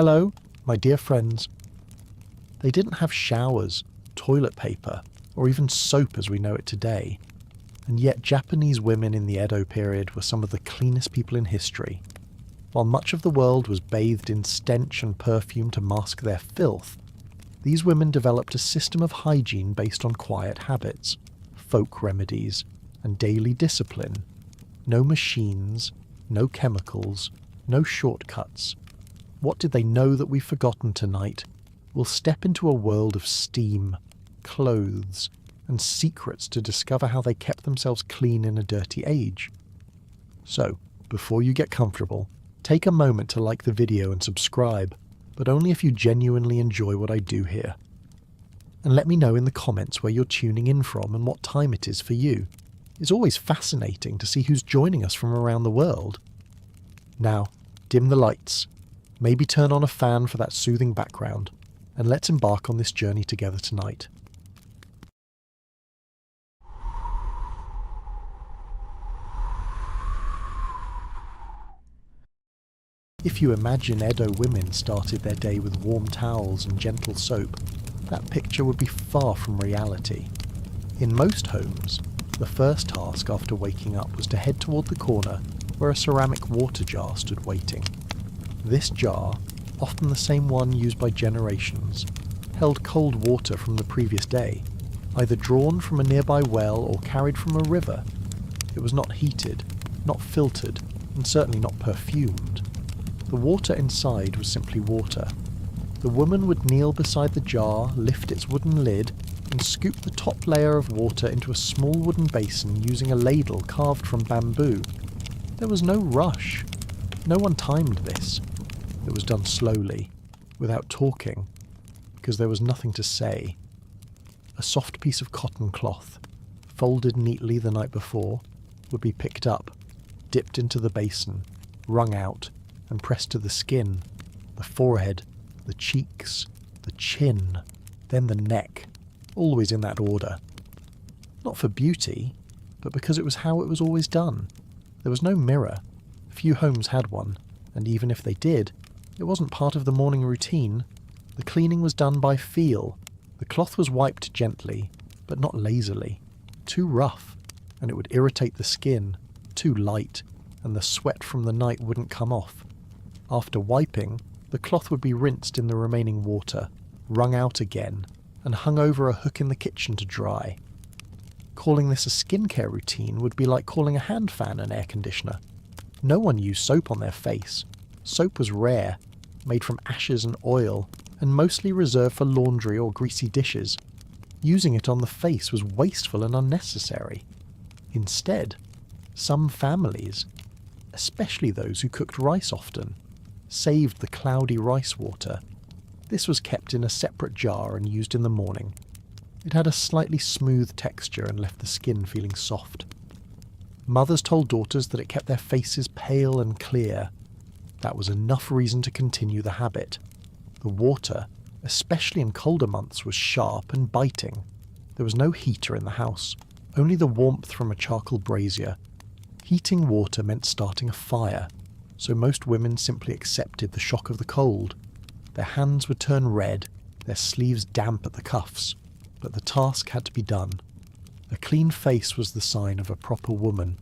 Hello, my dear friends. They didn't have showers, toilet paper, or even soap as we know it today, and yet Japanese women in the Edo period were some of the cleanest people in history. While much of the world was bathed in stench and perfume to mask their filth, these women developed a system of hygiene based on quiet habits, folk remedies, and daily discipline. No machines, no chemicals, no shortcuts. What did they know that we've forgotten tonight? We'll step into a world of steam, clothes, and secrets to discover how they kept themselves clean in a dirty age. So, before you get comfortable, take a moment to like the video and subscribe, but only if you genuinely enjoy what I do here. And let me know in the comments where you're tuning in from and what time it is for you. It's always fascinating to see who's joining us from around the world. Now, dim the lights, maybe turn on a fan for that soothing background, and let's embark on this journey together tonight. If you imagine Edo women started their day with warm towels and gentle soap, that picture would be far from reality. In most homes, the first task after waking up was to head toward the corner where a ceramic water jar stood waiting. This jar, often the same one used by generations, held cold water from the previous day, either drawn from a nearby well or carried from a river. It was not heated, not filtered, and certainly not perfumed. The water inside was simply water. The woman would kneel beside the jar, lift its wooden lid, and scoop the top layer of water into a small wooden basin using a ladle carved from bamboo. There was no rush. No one timed this. It was done slowly, without talking, because there was nothing to say. A soft piece of cotton cloth, folded neatly the night before, would be picked up, dipped into the basin, wrung out, and pressed to the skin, the forehead, the cheeks, the chin, then the neck, always in that order. Not for beauty, but because it was how it was always done. There was no mirror. Few homes had one, and even if they did, it wasn't part of the morning routine. The cleaning was done by feel. The cloth was wiped gently, but not lazily. Too rough, and it would irritate the skin. Too light, and the sweat from the night wouldn't come off. After wiping, the cloth would be rinsed in the remaining water, wrung out again, and hung over a hook in the kitchen to dry. Calling this a skincare routine would be like calling a hand fan an air conditioner. No one used soap on their face. Soap was rare, made from ashes and oil, and mostly reserved for laundry or greasy dishes. Using it on the face was wasteful and unnecessary. Instead, some families, especially those who cooked rice often, saved the cloudy rice water. This was kept in a separate jar and used in the morning. It had a slightly smooth texture and left the skin feeling soft. Mothers told daughters that it kept their faces pale and clear. That was enough reason to continue the habit. The water, especially in colder months, was sharp and biting. There was no heater in the house, only the warmth from a charcoal brazier. Heating water meant starting a fire, so most women simply accepted the shock of the cold. Their hands would turn red, their sleeves damp at the cuffs, but the task had to be done. A clean face was the sign of a proper woman.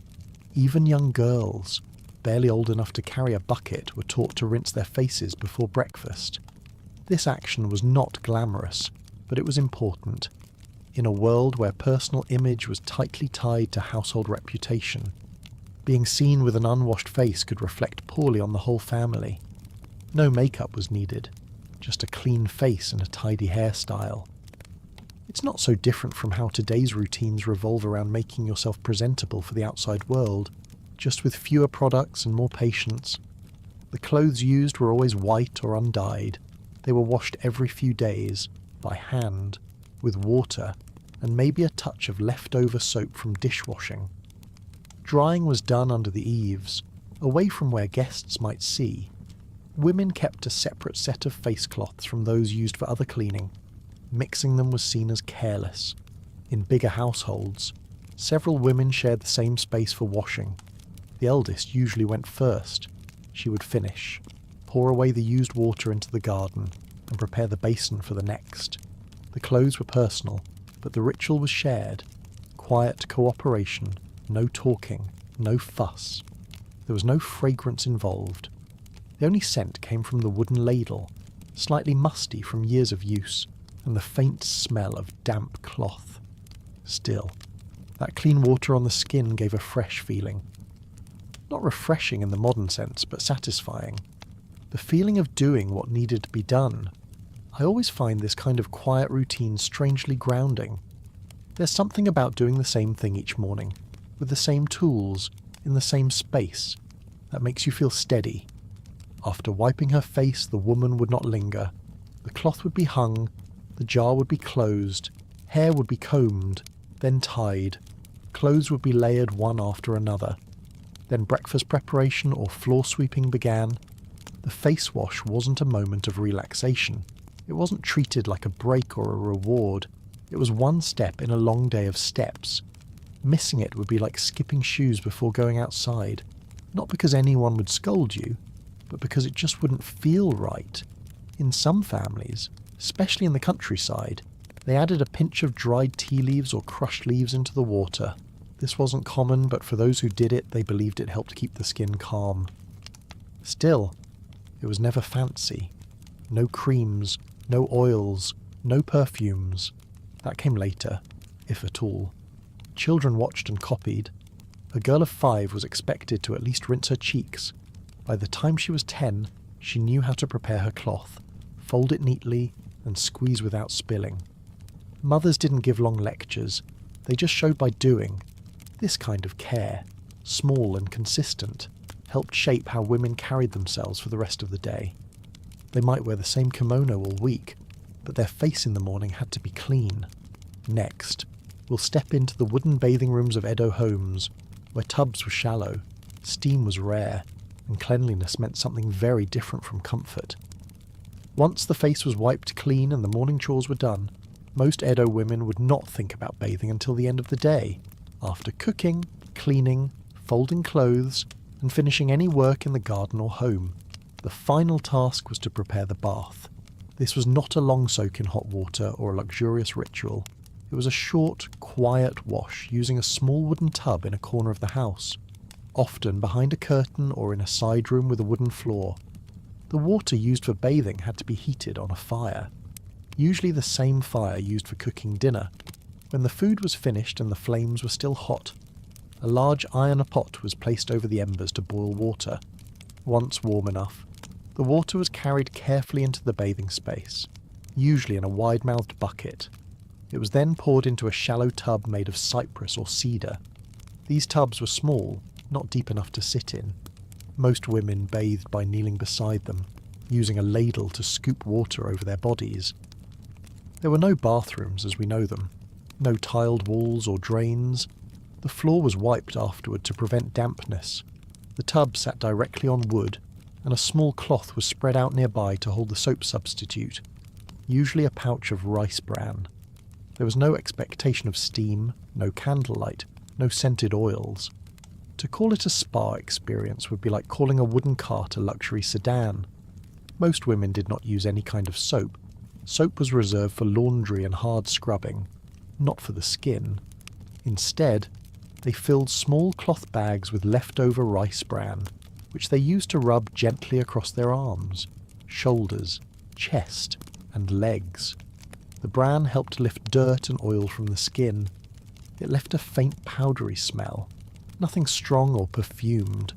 Even young girls, barely old enough to carry a bucket, were taught to rinse their faces before breakfast. This action was not glamorous, but it was important. In a world where personal image was tightly tied to household reputation, being seen with an unwashed face could reflect poorly on the whole family. No makeup was needed, just a clean face and a tidy hairstyle. It's not so different from how today's routines revolve around making yourself presentable for the outside world, just with fewer products and more patience. The clothes used were always white or undyed. They were washed every few days, by hand, with water, and maybe a touch of leftover soap from dishwashing. Drying was done under the eaves, away from where guests might see. Women kept a separate set of face cloths from those used for other cleaning. Mixing them was seen as careless. In bigger households, several women shared the same space for washing. The eldest usually went first. She would finish. pour away the used water into the garden, and prepare the basin for the next. The clothes were personal, but the ritual was shared. Quiet cooperation, no talking, no fuss. There was no fragrance involved. The only scent came from the wooden ladle, slightly musty from years of use, and the faint smell of damp cloth. Still, that clean water on the skin gave a fresh feeling. Not refreshing in the modern sense, but satisfying. The feeling of doing what needed to be done. I always find this kind of quiet routine strangely grounding. There's something about doing the same thing each morning, with the same tools, in the same space, that makes you feel steady. After wiping her face, the woman would not linger. The cloth would be hung, the jar would be closed, hair would be combed, then tied, clothes would be layered one after another. Then breakfast preparation or floor sweeping began. The face wash wasn't a moment of relaxation. It wasn't treated like a break or a reward. It was one step in a long day of steps. Missing it would be like skipping shoes before going outside. Not because anyone would scold you, but because it just wouldn't feel right. In some families, especially in the countryside, they added a pinch of dried tea leaves or crushed leaves into the water. This wasn't common, but for those who did it, they believed it helped keep the skin calm. Still, it was never fancy. No creams, no oils, no perfumes. That came later, if at all. Children watched and copied. A girl of 5 was expected to at least rinse her cheeks. By the time she was 10, she knew how to prepare her cloth, fold it neatly, and squeeze without spilling. Mothers didn't give long lectures. They just showed by doing. This kind of care, small and consistent, helped shape how women carried themselves for the rest of the day. They might wear the same kimono all week, but their face in the morning had to be clean. Next, we'll step into the wooden bathing rooms of Edo homes, where tubs were shallow, steam was rare, and cleanliness meant something very different from comfort. Once the face was wiped clean and the morning chores were done, most Edo women would not think about bathing until the end of the day, after cooking, cleaning, folding clothes, and finishing any work in the garden or home. The final task was to prepare the bath. This was not a long soak in hot water or a luxurious ritual. It was a short, quiet wash using a small wooden tub in a corner of the house, often behind a curtain or in a side room with a wooden floor. The water used for bathing had to be heated on a fire, usually the same fire used for cooking dinner. When the food was finished and the flames were still hot, a large iron pot was placed over the embers to boil water. Once warm enough, the water was carried carefully into the bathing space, usually in a wide-mouthed bucket. It was then poured into a shallow tub made of cypress or cedar. These tubs were small, not deep enough to sit in. Most women bathed by kneeling beside them, using a ladle to scoop water over their bodies. There were no bathrooms as we know them, no tiled walls or drains. The floor was wiped afterward to prevent dampness. The tub sat directly on wood, and a small cloth was spread out nearby to hold the soap substitute, usually a pouch of rice bran. There was no expectation of steam, no candlelight, no scented oils. To call it a spa experience would be like calling a wooden cart a luxury sedan. Most women did not use any kind of soap. Soap was reserved for laundry and hard scrubbing, not for the skin. Instead, they filled small cloth bags with leftover rice bran, which they used to rub gently across their arms, shoulders, chest, and legs. The bran helped lift dirt and oil from the skin. It left a faint powdery smell, nothing strong or perfumed.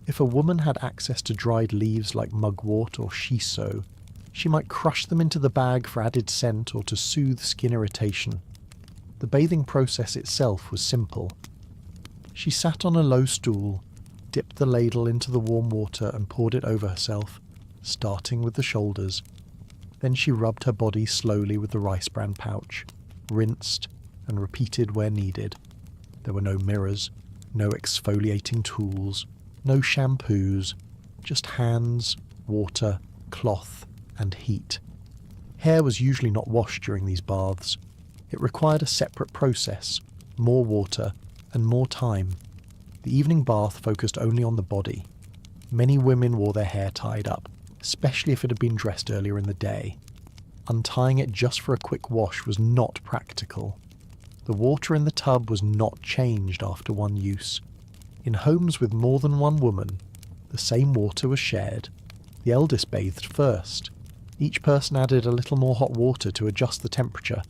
If a woman had access to dried leaves like mugwort or shiso, she might crush them into the bag for added scent or to soothe skin irritation. The bathing process itself was simple. She sat on a low stool, dipped the ladle into the warm water and poured it over herself, starting with the shoulders. Then she rubbed her body slowly with the rice bran pouch, rinsed, and repeated where needed. There were no mirrors, no exfoliating tools, no shampoos, just hands, water, cloth, and heat. Hair was usually not washed during these baths. It required a separate process, more water, and more time. The evening bath focused only on the body. Many women wore their hair tied up, especially if it had been dressed earlier in the day. Untying it just for a quick wash was not practical. The water in the tub was not changed after one use. In homes with more than one woman, the same water was shared. The eldest bathed first. Each person added a little more hot water to adjust the temperature.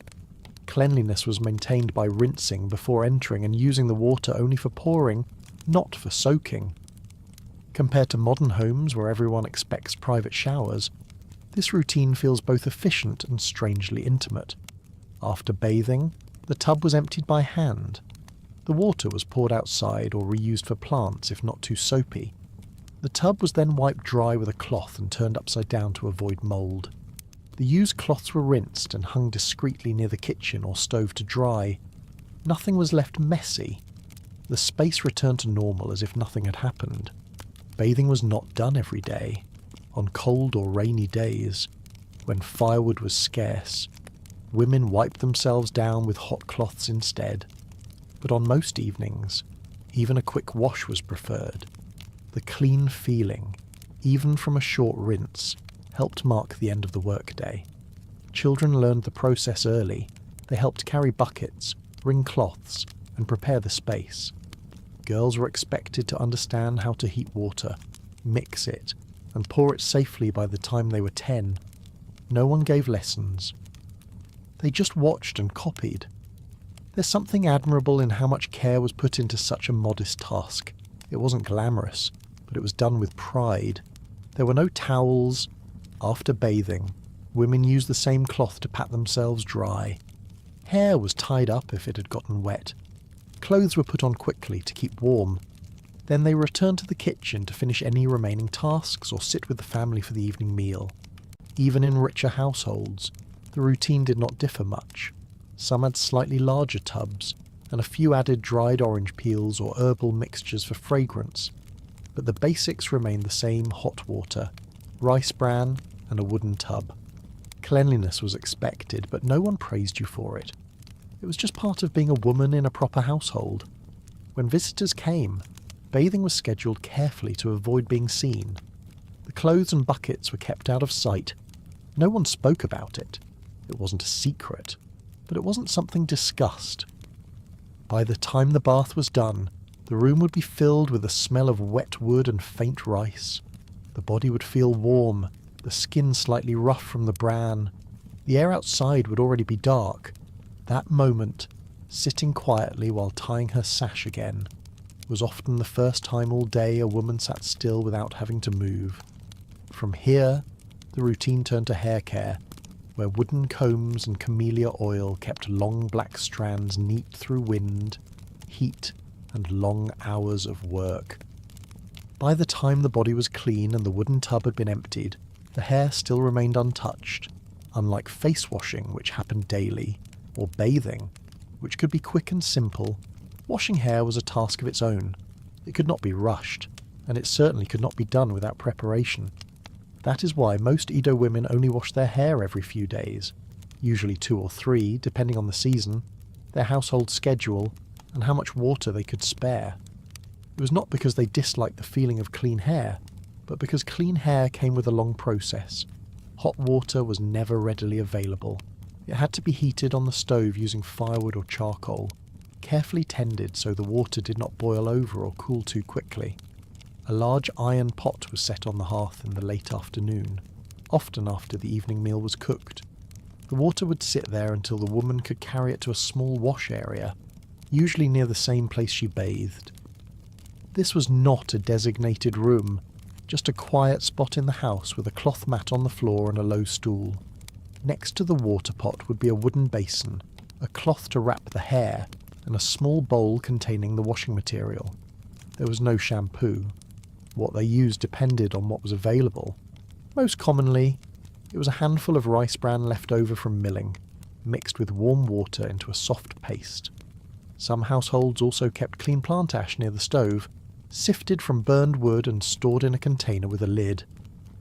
Cleanliness was maintained by rinsing before entering and using the water only for pouring, not for soaking. Compared to modern homes where everyone expects private showers, this routine feels both efficient and strangely intimate. After bathing, the tub was emptied by hand. The water was poured outside or reused for plants if not too soapy. The tub was then wiped dry with a cloth and turned upside down to avoid mould. The used cloths were rinsed and hung discreetly near the kitchen or stove to dry. Nothing was left messy. The space returned to normal as if nothing had happened. Bathing was not done every day. On cold or rainy days, when firewood was scarce, women wiped themselves down with hot cloths instead. But on most evenings, even a quick wash was preferred. The clean feeling, even from a short rinse, helped mark the end of the workday. Children learned the process early. They helped carry buckets, wring cloths, and prepare the space. Girls were expected to understand how to heat water, mix it, and pour it safely by the time they were 10. No one gave lessons. They just watched and copied. There's something admirable in how much care was put into such a modest task. It wasn't glamorous, but it was done with pride. There were no towels. After bathing, women used the same cloth to pat themselves dry. Hair was tied up if it had gotten wet. Clothes were put on quickly to keep warm. Then they returned to the kitchen to finish any remaining tasks or sit with the family for the evening meal. Even in richer households, the routine did not differ much. Some had slightly larger tubs, and a few added dried orange peels or herbal mixtures for fragrance. But the basics remained the same: hot water, rice bran, and a wooden tub. Cleanliness was expected, but no one praised you for it. It was just part of being a woman in a proper household. When visitors came, bathing was scheduled carefully to avoid being seen. The clothes and buckets were kept out of sight. No one spoke about it. It wasn't a secret, but it wasn't something discussed. By the time the bath was done, the room would be filled with the smell of wet wood and faint rice. The body would feel warm, the skin slightly rough from the bran. The air outside would already be dark. That moment, sitting quietly while tying her sash again, was often the first time all day a woman sat still without having to move. From here, the routine turned to hair care, where wooden combs and camellia oil kept long black strands neat through wind, heat, and long hours of work. By the time the body was clean and the wooden tub had been emptied, the hair still remained untouched, unlike face washing, which happened daily, or bathing, which could be quick and simple. Washing hair was a task of its own. It could not be rushed, and it certainly could not be done without preparation. That is why most Edo women only wash their hair every few days, usually 2 or 3, depending on the season, their household schedule, and how much water they could spare. It was not because they disliked the feeling of clean hair, but because clean hair came with a long process. Hot water was never readily available. It had to be heated on the stove using firewood or charcoal, carefully tended so the water did not boil over or cool too quickly. A large iron pot was set on the hearth in the late afternoon, often after the evening meal was cooked. The water would sit there until the woman could carry it to a small wash area, usually near the same place she bathed. This was not a designated room, just a quiet spot in the house with a cloth mat on the floor and a low stool. Next to the water pot would be a wooden basin, a cloth to wrap the hair, and a small bowl containing the washing material. There was no shampoo. What they used depended on what was available. Most commonly, it was a handful of rice bran left over from milling, mixed with warm water into a soft paste. Some households also kept clean plant ash near the stove, sifted from burned wood and stored in a container with a lid.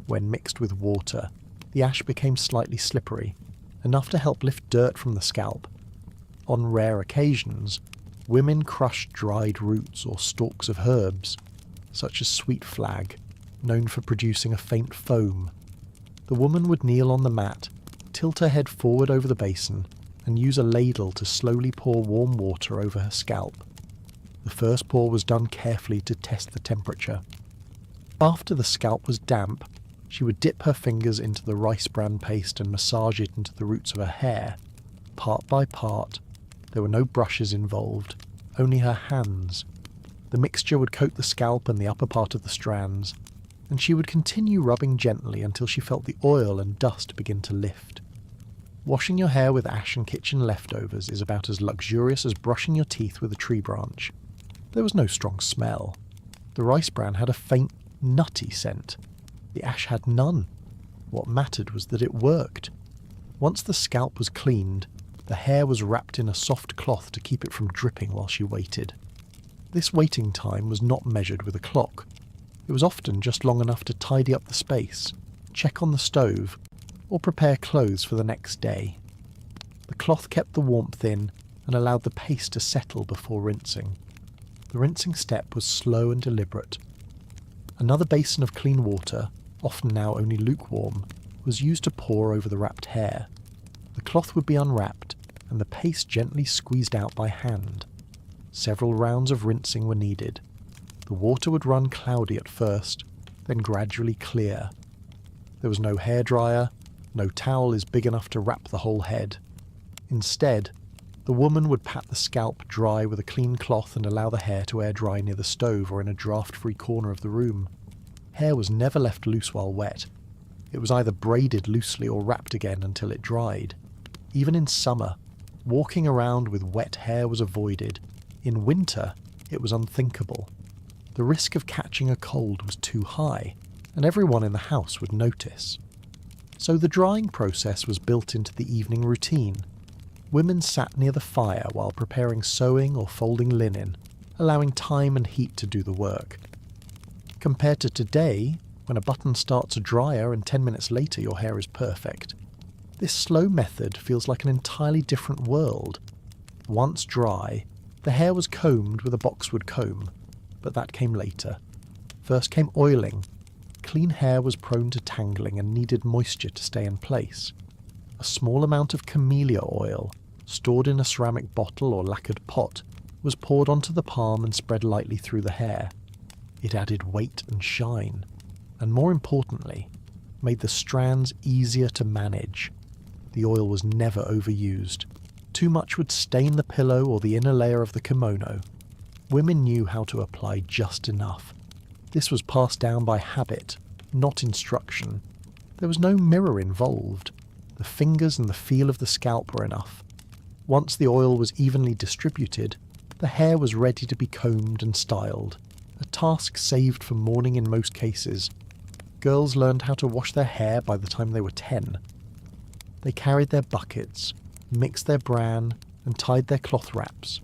When mixed with water, the ash became slightly slippery, enough to help lift dirt from the scalp. On rare occasions, women crushed dried roots or stalks of herbs, such as sweet flag, known for producing a faint foam, The woman would kneel on the mat, tilt her head forward over the basin, and use a ladle to slowly pour warm water over her scalp. The first pour was done carefully to test the temperature. After the scalp was damp, she would dip her fingers into the rice bran paste and massage it into the roots of her hair, part by part. There were no brushes involved, only her hands. The mixture would coat the scalp and the upper part of the strands, and she would continue rubbing gently until she felt the oil and dust begin to lift. Washing your hair with ash and kitchen leftovers is about as luxurious as brushing your teeth with a tree branch. There was no strong smell. The rice bran had a faint, nutty scent. The ash had none. What mattered was that it worked. Once the scalp was cleaned, the hair was wrapped in a soft cloth to keep it from dripping while she waited. This waiting time was not measured with a clock. It was often just long enough to tidy up the space, check on the stove, or prepare clothes for the next day. The cloth kept the warmth in and allowed the paste to settle before rinsing. The rinsing step was slow and deliberate. Another basin of clean water, often now only lukewarm, was used to pour over the wrapped hair. The cloth would be unwrapped and the paste gently squeezed out by hand. Several rounds of rinsing were needed. The water would run cloudy at first, then gradually clear. There was no hairdryer, no towel is big enough to wrap the whole head. Instead, the woman would pat the scalp dry with a clean cloth and allow the hair to air dry near the stove or in a draft-free corner of the room. Hair was never left loose while wet. It was either braided loosely or wrapped again until it dried. Even in summer, walking around with wet hair was avoided. In winter, it was unthinkable. The risk of catching a cold was too high, and everyone in the house would notice. So the drying process was built into the evening routine. Women sat near the fire while preparing sewing or folding linen, allowing time and heat to do the work. Compared to today, when a button starts a dryer and 10 minutes later your hair is perfect, this slow method feels like an entirely different world. Once dry, the hair was combed with a boxwood comb, but that came later. First came oiling. Clean hair was prone to tangling and needed moisture to stay in place. A small amount of camellia oil, stored in a ceramic bottle or lacquered pot, was poured onto the palm and spread lightly through the hair. It added weight and shine, and more importantly, made the strands easier to manage. The oil was never overused. Too much would stain the pillow or the inner layer of the kimono. Women knew how to apply just enough. This was passed down by habit, not instruction. There was no mirror involved. The fingers and the feel of the scalp were enough. Once the oil was evenly distributed, the hair was ready to be combed and styled, a task saved for morning in most cases. Girls learned how to wash their hair by the time they were 10. They carried their buckets, mixed their bran, and tied their cloth wraps.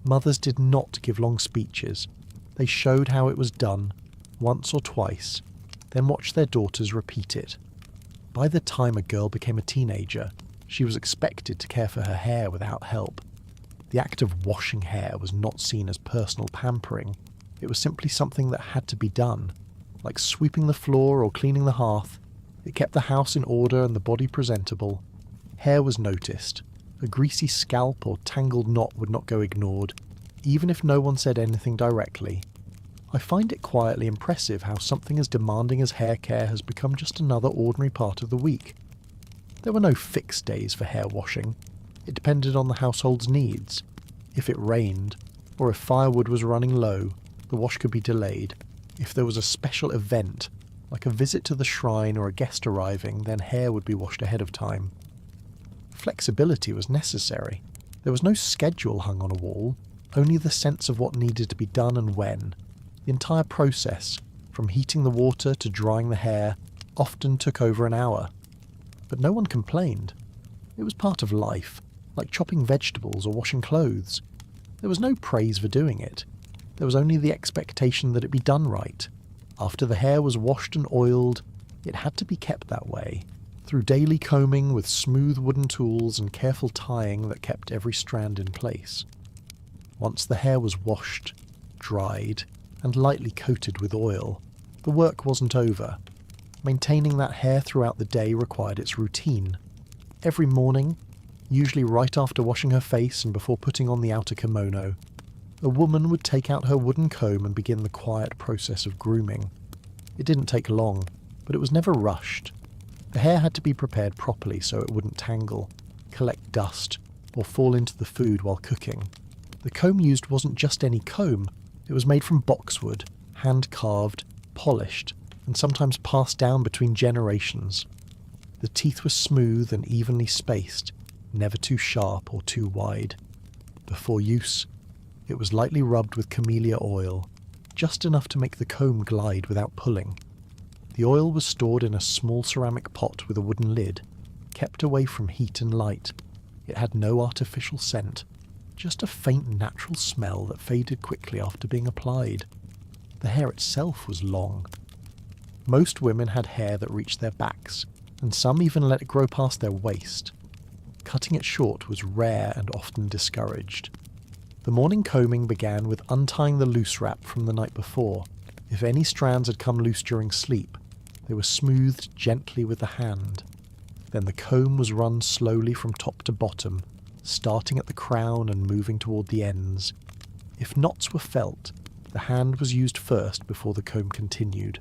Mothers did not give long speeches. They showed how it was done, once or twice, then watched their daughters repeat it. By the time a girl became a teenager, she was expected to care for her hair without help. The act of washing hair was not seen as personal pampering. It was simply something that had to be done, like sweeping the floor or cleaning the hearth. It kept the house in order and the body presentable. Hair was noticed. A greasy scalp or tangled knot would not go ignored, even if no one said anything directly. I find it quietly impressive how something as demanding as hair care has become just another ordinary part of the week. There were no fixed days for hair washing. It depended on the household's needs. If it rained, or if firewood was running low, the wash could be delayed. If there was a special event, like a visit to the shrine or a guest arriving, then hair would be washed ahead of time. Flexibility was necessary. There was no schedule hung on a wall, only the sense of what needed to be done and when. The entire process, from heating the water to drying the hair, often took over an hour. But no one complained. It was part of life, like chopping vegetables or washing clothes. There was no praise for doing it. There was only the expectation that it be done right. After the hair was washed and oiled, it had to be kept that way, through daily combing with smooth wooden tools and careful tying that kept every strand in place. Once the hair was washed, dried, and lightly coated with oil, the work wasn't over. Maintaining that hair throughout the day required its routine. Every morning, usually right after washing her face and before putting on the outer kimono, a woman would take out her wooden comb and begin the quiet process of grooming. It didn't take long, but it was never rushed. The hair had to be prepared properly so it wouldn't tangle, collect dust, or fall into the food while cooking. The comb used wasn't just any comb, it was made from boxwood, hand-carved, polished, and sometimes passed down between generations. The teeth were smooth and evenly spaced, never too sharp or too wide. Before use, it was lightly rubbed with camellia oil, just enough to make the comb glide without pulling. The oil was stored in a small ceramic pot with a wooden lid, kept away from heat and light. It had no artificial scent, just a faint natural smell that faded quickly after being applied. The hair itself was long. Most women had hair that reached their backs, and some even let it grow past their waist. Cutting it short was rare and often discouraged. The morning combing began with untying the loose wrap from the night before. If any strands had come loose during sleep, they were smoothed gently with the hand. Then the comb was run slowly from top to bottom, starting at the crown and moving toward the ends. If knots were felt, the hand was used first before the comb continued.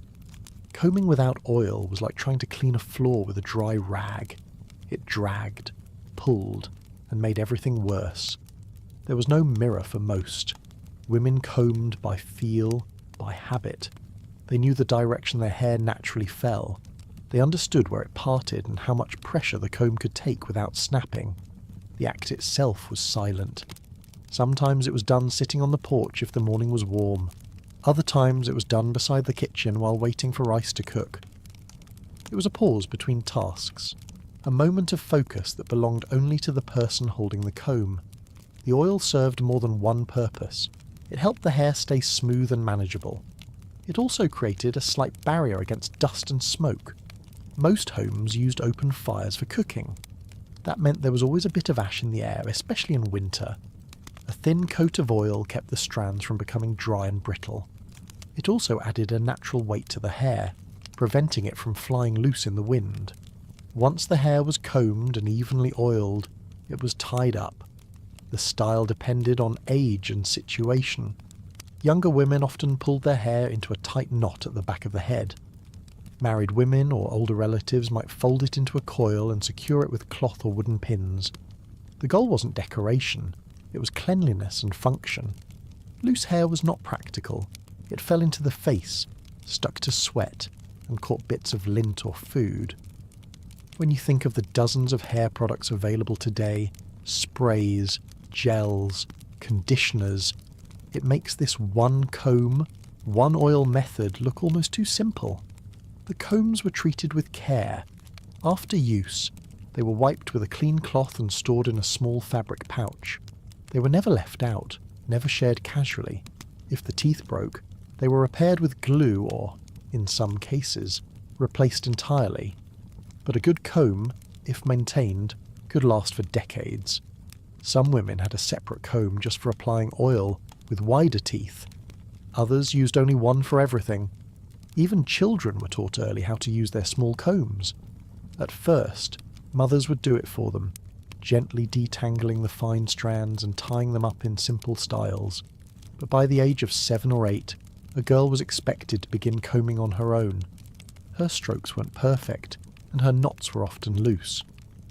Combing without oil was like trying to clean a floor with a dry rag. It dragged, pulled, and made everything worse. There was no mirror for most. Women combed by feel, by habit. They knew the direction their hair naturally fell. They understood where it parted and how much pressure the comb could take without snapping. The act itself was silent. Sometimes it was done sitting on the porch if the morning was warm. Other times it was done beside the kitchen while waiting for rice to cook. It was a pause between tasks, a moment of focus that belonged only to the person holding the comb. The oil served more than one purpose. It helped the hair stay smooth and manageable. It also created a slight barrier against dust and smoke. Most homes used open fires for cooking. That meant there was always a bit of ash in the air, especially in winter. A thin coat of oil kept the strands from becoming dry and brittle. It also added a natural weight to the hair, preventing it from flying loose in the wind. Once the hair was combed and evenly oiled, it was tied up. The style depended on age and situation. Younger women often pulled their hair into a tight knot at the back of the head. Married women or older relatives might fold it into a coil and secure it with cloth or wooden pins. The goal wasn't decoration, it was cleanliness and function. Loose hair was not practical. It fell into the face, stuck to sweat, and caught bits of lint or food. When you think of the dozens of hair products available today, sprays, gels, conditioners, it makes this one comb, one oil method look almost too simple. The combs were treated with care. After use, they were wiped with a clean cloth and stored in a small fabric pouch. They were never left out, never shared casually. If the teeth broke, they were repaired with glue or, in some cases, replaced entirely. But a good comb, if maintained, could last for decades. Some women had a separate comb just for applying oil, with wider teeth. Others used only one for everything. Even children were taught early how to use their small combs. At first, mothers would do it for them, gently detangling the fine strands and tying them up in simple styles. But by the age of 7 or 8, a girl was expected to begin combing on her own. Her strokes weren't perfect, and her knots were often loose.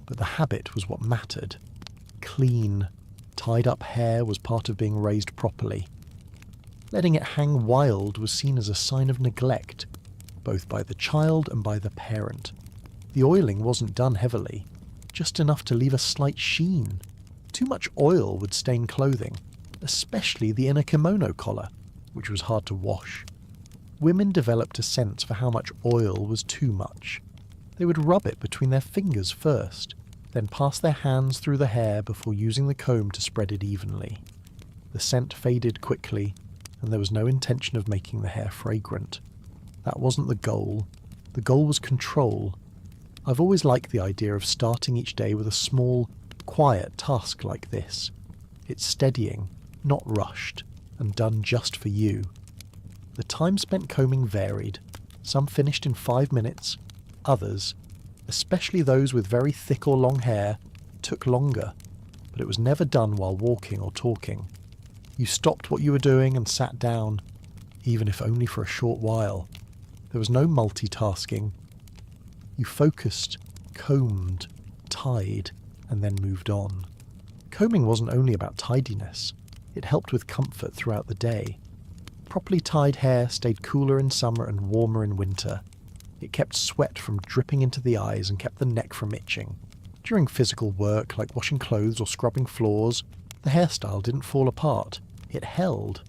But the habit was what mattered. Clean, tied-up hair was part of being raised properly. Letting it hang wild was seen as a sign of neglect, both by the child and by the parent. The oiling wasn't done heavily, just enough to leave a slight sheen. Too much oil would stain clothing, especially the inner kimono collar, which was hard to wash. Women developed a sense for how much oil was too much. They would rub it between their fingers first, then pass their hands through the hair before using the comb to spread it evenly. The scent faded quickly, and there was no intention of making the hair fragrant. That wasn't the goal. The goal was control. I've always liked the idea of starting each day with a small, quiet task like this. It's steadying, not rushed, and done just for you. The time spent combing varied. Some finished in 5 minutes, others, especially those with very thick or long hair, took longer, but it was never done while walking or talking. You stopped what you were doing and sat down, even if only for a short while. There was no multitasking. You focused, combed, tied, and then moved on. Combing wasn't only about tidiness, it helped with comfort throughout the day. Properly tied hair stayed cooler in summer and warmer in winter. It kept sweat from dripping into the eyes and kept the neck from itching. During physical work, like washing clothes or scrubbing floors, the hairstyle didn't fall apart. It held.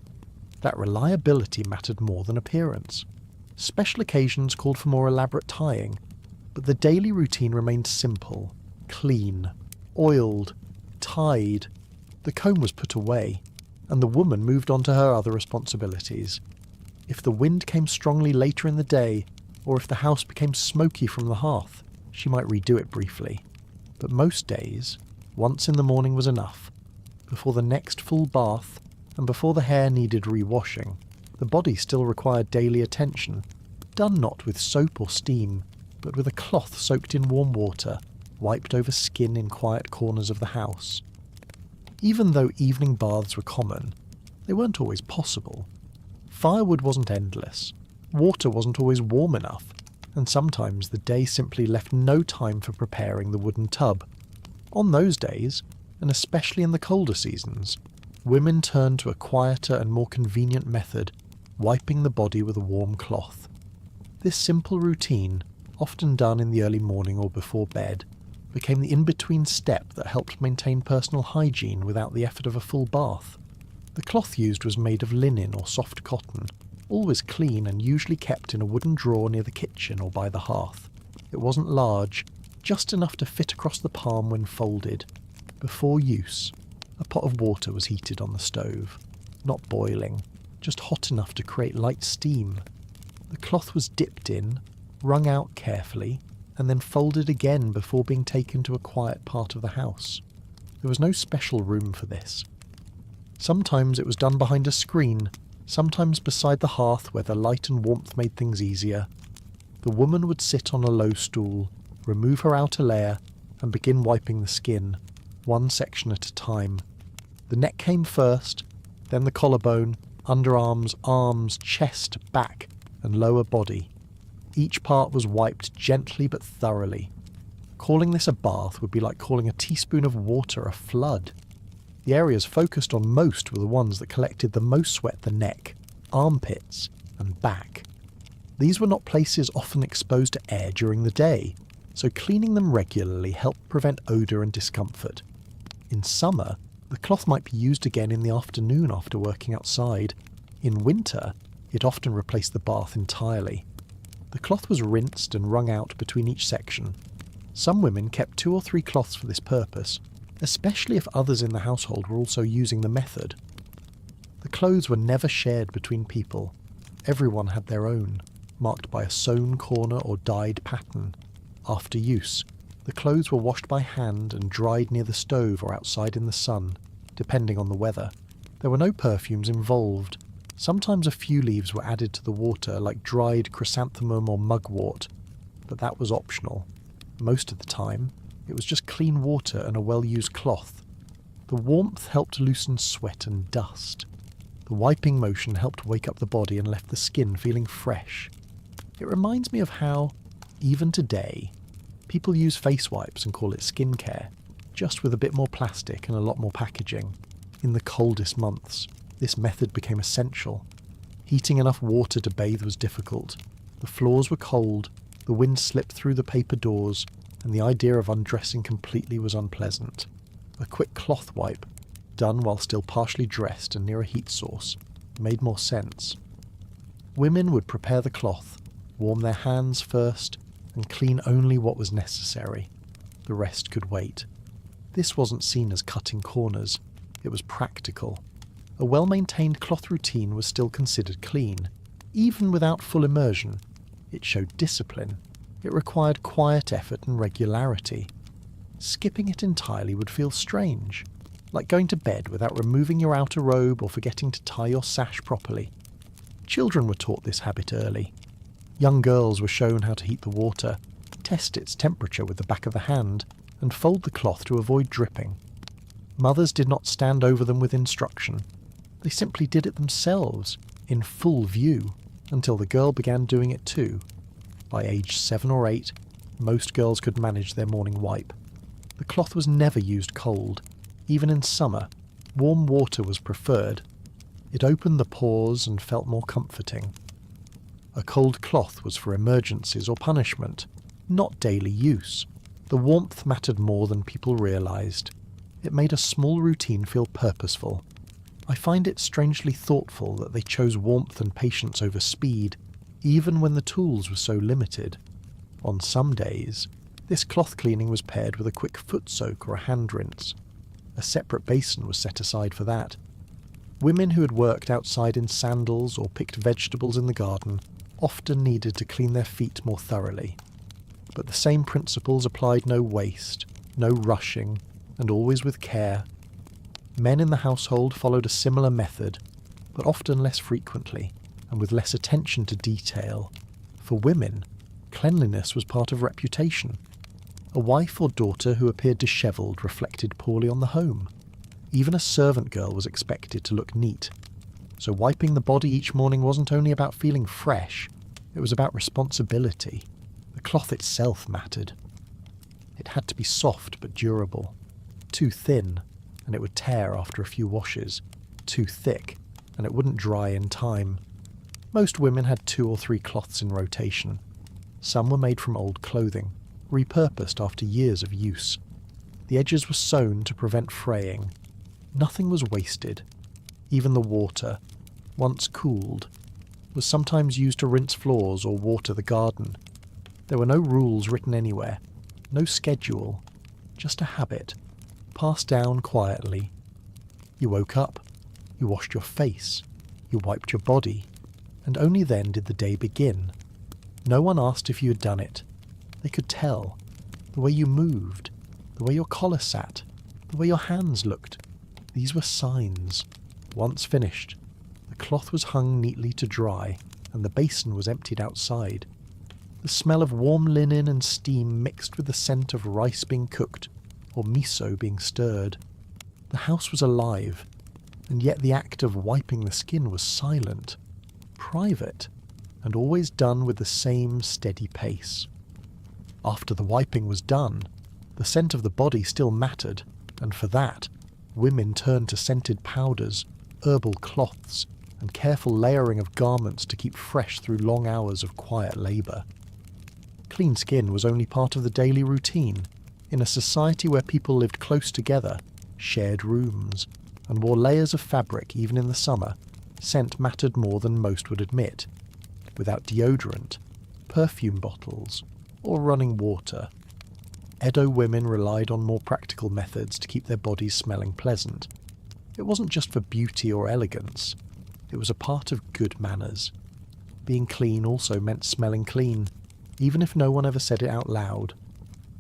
That reliability mattered more than appearance. Special occasions called for more elaborate tying, but the daily routine remained simple, clean, oiled, tied. The comb was put away, and the woman moved on to her other responsibilities. If the wind came strongly later in the day, or if the house became smoky from the hearth, she might redo it briefly. But most days, once in the morning was enough. Before the next full bath, and before the hair needed rewashing, the body still required daily attention, done not with soap or steam, but with a cloth soaked in warm water, wiped over skin in quiet corners of the house. Even though evening baths were common, they weren't always possible. Firewood wasn't endless, water wasn't always warm enough, and sometimes the day simply left no time for preparing the wooden tub. On those days, and especially in the colder seasons, women turned to a quieter and more convenient method, wiping the body with a warm cloth. This simple routine, often done in the early morning or before bed, became the in-between step that helped maintain personal hygiene without the effort of a full bath. The cloth used was made of linen or soft cotton, always clean and usually kept in a wooden drawer near the kitchen or by the hearth. It wasn't large, just enough to fit across the palm when folded. Before use, a pot of water was heated on the stove. Not boiling, just hot enough to create light steam. The cloth was dipped in, wrung out carefully, and then folded again before being taken to a quiet part of the house. There was no special room for this. Sometimes it was done behind a screen, sometimes beside the hearth where the light and warmth made things easier. The woman would sit on a low stool, remove her outer layer, and begin wiping the skin, one section at a time. The neck came first, then the collarbone, underarms, arms, chest, back, and lower body. Each part was wiped gently but thoroughly. Calling this a bath would be like calling a teaspoon of water a flood. The areas focused on most were the ones that collected the most sweat: the neck, armpits, and back. These were not places often exposed to air during the day, so cleaning them regularly helped prevent odour and discomfort. In summer, the cloth might be used again in the afternoon after working outside. In winter, it often replaced the bath entirely. The cloth was rinsed and wrung out between each section. Some women kept 2 or 3 cloths for this purpose, especially if others in the household were also using the method. The clothes were never shared between people. Everyone had their own, marked by a sewn corner or dyed pattern. After use, the clothes were washed by hand and dried near the stove or outside in the sun, depending on the weather. There were no perfumes involved. Sometimes a few leaves were added to the water, like dried chrysanthemum or mugwort, but that was optional. Most of the time, it was just clean water and a well-used cloth. The warmth helped loosen sweat and dust. The wiping motion helped wake up the body and left the skin feeling fresh. It reminds me of how, even today, people use face wipes and call it skincare, just with a bit more plastic and a lot more packaging. In the coldest months, this method became essential. Heating enough water to bathe was difficult. The floors were cold, the wind slipped through the paper doors, and the idea of undressing completely was unpleasant. A quick cloth wipe, done while still partially dressed and near a heat source, made more sense. Women would prepare the cloth, warm their hands first, and clean only what was necessary. The rest could wait. This wasn't seen as cutting corners. It was practical. A well-maintained cloth routine was still considered clean, even without full immersion. It showed discipline. It required quiet effort and regularity. Skipping it entirely would feel strange, like going to bed without removing your outer robe or forgetting to tie your sash properly. Children were taught this habit early. Young girls were shown how to heat the water, test its temperature with the back of the hand, and fold the cloth to avoid dripping. Mothers did not stand over them with instruction. They simply did it themselves, in full view, until the girl began doing it too. By age 7 or 8, most girls could manage their morning wipe. The cloth was never used cold. Even in summer, warm water was preferred. It opened the pores and felt more comforting. A cold cloth was for emergencies or punishment, not daily use. The warmth mattered more than people realised. It made a small routine feel purposeful. I find it strangely thoughtful that they chose warmth and patience over speed, even when the tools were so limited. On some days, this cloth cleaning was paired with a quick foot soak or a hand rinse. A separate basin was set aside for that. Women who had worked outside in sandals or picked vegetables in the garden often needed to clean their feet more thoroughly. But the same principles applied: no waste, no rushing, and always with care. Men in the household followed a similar method, but often less frequently, and with less attention to detail. For women, cleanliness was part of reputation. A wife or daughter who appeared dishevelled reflected poorly on the home. Even a servant girl was expected to look neat. So wiping the body each morning wasn't only about feeling fresh, it was about responsibility. The cloth itself mattered. It had to be soft but durable. Too thin, and it would tear after a few washes. Too thick, and it wouldn't dry in time. Most women had 2 or 3 cloths in rotation. Some were made from old clothing, repurposed after years of use. The edges were sewn to prevent fraying. Nothing was wasted. Even the water, once cooled, was sometimes used to rinse floors or water the garden. There were no rules written anywhere, no schedule, just a habit, passed down quietly. You woke up, you washed your face, you wiped your body, and only then did the day begin. No one asked if you had done it. They could tell. The way you moved, the way your collar sat, the way your hands looked. These were signs. Once finished, the cloth was hung neatly to dry, and the basin was emptied outside. The smell of warm linen and steam mixed with the scent of rice being cooked, or miso being stirred. The house was alive, and yet the act of wiping the skin was silent, private, and always done with the same steady pace. After the wiping was done, the scent of the body still mattered, and for that, women turned to scented powders, herbal cloths, and careful layering of garments to keep fresh through long hours of quiet labour. Clean skin was only part of the daily routine. In a society where people lived close together, shared rooms, and wore layers of fabric even in the summer, scent mattered more than most would admit. Without deodorant, perfume bottles, or running water, Edo women relied on more practical methods to keep their bodies smelling pleasant. It wasn't just for beauty or elegance, it was a part of good manners. Being clean also meant smelling clean, even if no one ever said it out loud.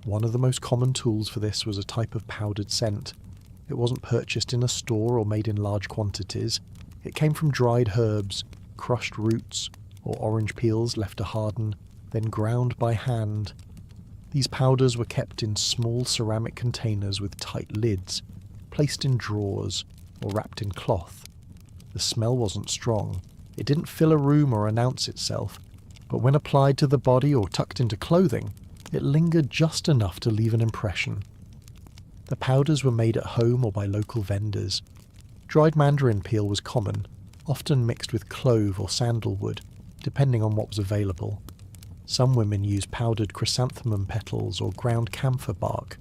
One of the most common tools for this was a type of powdered scent. It wasn't purchased in a store or made in large quantities. It came from dried herbs, crushed roots, or orange peels left to harden, then ground by hand. These powders were kept in small ceramic containers with tight lids, placed in drawers, or wrapped in cloth. The smell wasn't strong. It didn't fill a room or announce itself, but when applied to the body or tucked into clothing, it lingered just enough to leave an impression. The powders were made at home or by local vendors. Dried mandarin peel was common, often mixed with clove or sandalwood, depending on what was available. Some women used powdered chrysanthemum petals or ground camphor bark.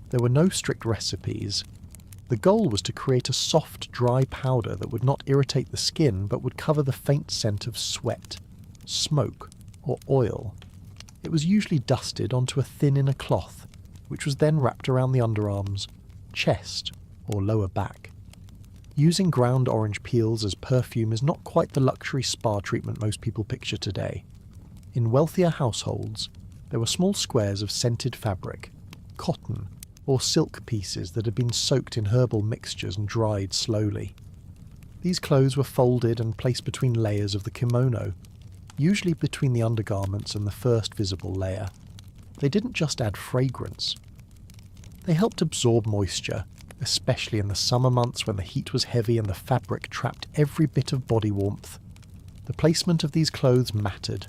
There were no strict recipes. The goal was to create a soft, dry powder that would not irritate the skin but would cover the faint scent of sweat, smoke, or oil. It was usually dusted onto a thin inner cloth, which was then wrapped around the underarms, chest, or lower back. Using ground orange peels as perfume is not quite the luxury spa treatment most people picture today. In wealthier households, there were small squares of scented fabric, cotton, or silk pieces that had been soaked in herbal mixtures and dried slowly. These clothes were folded and placed between layers of the kimono. usually between the undergarments and the first visible layer. They didn't just add fragrance. They helped absorb moisture, especially in the summer months when the heat was heavy and the fabric trapped every bit of body warmth. The placement of these clothes mattered.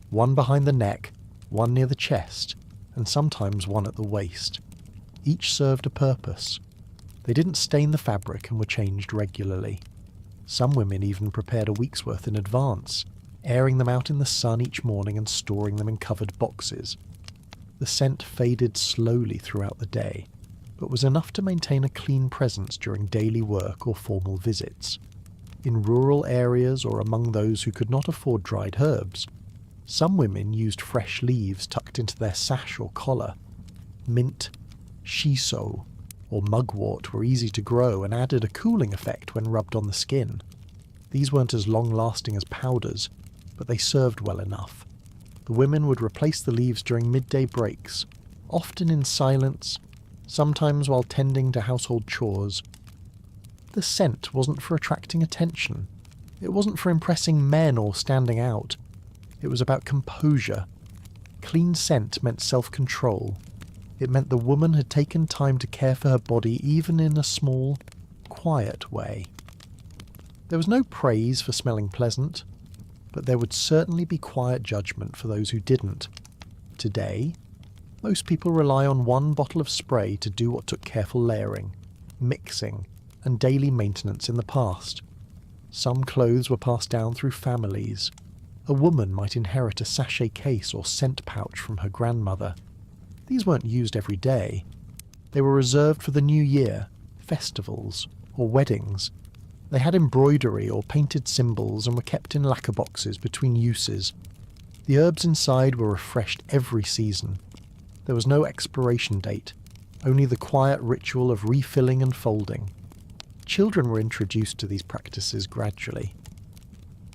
One behind the neck, one near the chest, and sometimes one at the waist. Each served a purpose. They didn't stain the fabric and were changed regularly. Some women even prepared a week's worth in advance, airing them out in the sun each morning and storing them in covered boxes. The scent faded slowly throughout the day, but was enough to maintain a clean presence during daily work or formal visits. In rural areas or among those who could not afford dried herbs, some women used fresh leaves tucked into their sash or collar. Mint, shiso, or mugwort were easy to grow and added a cooling effect when rubbed on the skin. These weren't as long-lasting as powders, but they served well enough. The women would replace the leaves during midday breaks, often in silence, sometimes while tending to household chores. The scent wasn't for attracting attention. It wasn't for impressing men or standing out. It was about composure. Clean scent meant self-control. It meant the woman had taken time to care for her body even in a small, quiet way. There was no praise for smelling pleasant, but there would certainly be quiet judgment for those who didn't. Today, most people rely on one bottle of spray to do what took careful layering, mixing, and daily maintenance in the past. Some clothes were passed down through families. A woman might inherit a sachet case or scent pouch from her grandmother. These weren't used every day. They were reserved for the new year, festivals, or weddings. They had embroidery or painted symbols and were kept in lacquer boxes between uses. The herbs inside were refreshed every season. There was no expiration date, only the quiet ritual of refilling and folding. Children were introduced to these practices gradually.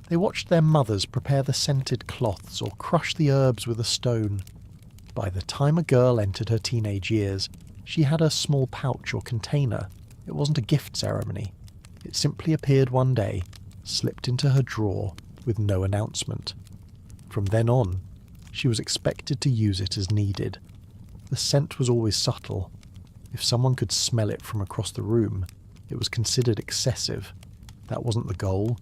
They watched their mothers prepare the scented cloths or crush the herbs with a stone. By the time a girl entered her teenage years, she had her small pouch or container. It wasn't a gift ceremony. It simply appeared one day, slipped into her drawer, with no announcement. From then on, she was expected to use it as needed. The scent was always subtle. If someone could smell it from across the room, it was considered excessive. That wasn't the goal.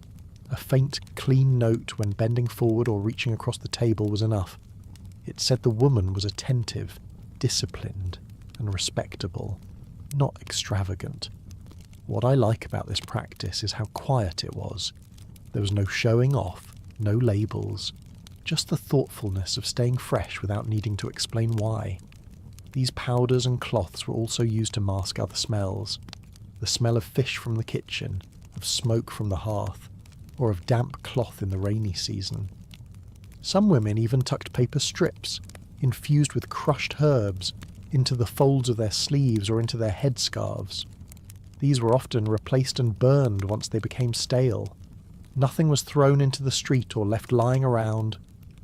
A faint, clean note when bending forward or reaching across the table was enough. It said the woman was attentive, disciplined, and respectable, not extravagant. What I like about this practice is how quiet it was. There was no showing off, no labels, just the thoughtfulness of staying fresh without needing to explain why. These powders and cloths were also used to mask other smells. The smell of fish from the kitchen, of smoke from the hearth, or of damp cloth in the rainy season. Some women even tucked paper strips, infused with crushed herbs, into the folds of their sleeves or into their headscarves. These were often replaced and burned once they became stale. Nothing was thrown into the street or left lying around.